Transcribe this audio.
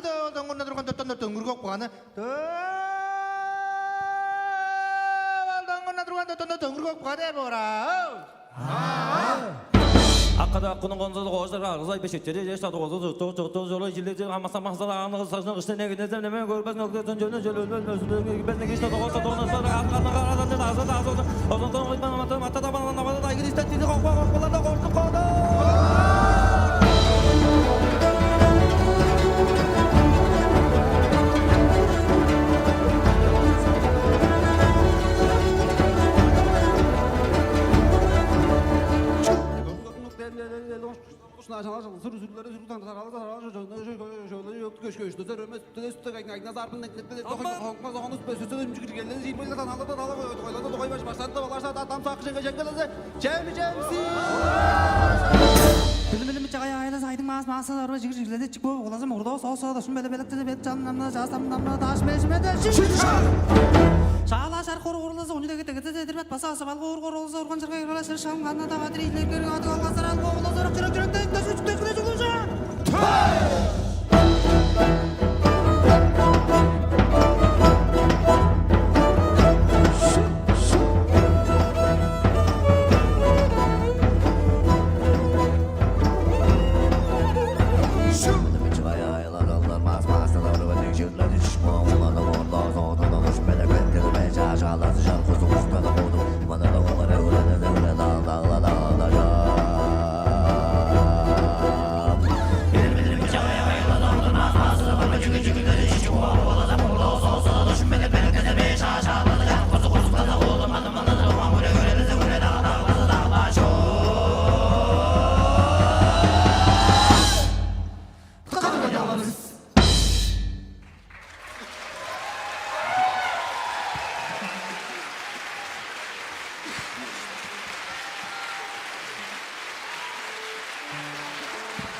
더 동군나 들어간다 덩그럭 보가네 동군나 들어간다 덩그럭 보가네 뭐라 Akkada kunun gonzada qoşlar ağzay beşikleri yaşta doğdu 저로 질레지 아마사 마사라 안ı 사는 것에 내게 되면 görmez noktadan jönü jölölmez ben de işte doğsa doğsa aradan da azada ondan oyman mata bana da İngiliz tatili qoqoqlarda qoştu qodu Bilimi çakaya ayla saydım masası araba jigirledi çıkıp olasım orada sağ şun böyle belette bet canlamna jastamna taş beşmede Şala şar qorulasa onu da gete derbat basa sabal qorulasa urgan jarga yurala şer şam ganna da gadri ilerger adı algasar al qoğulasa kırık kırık da süt tekne çıkılsa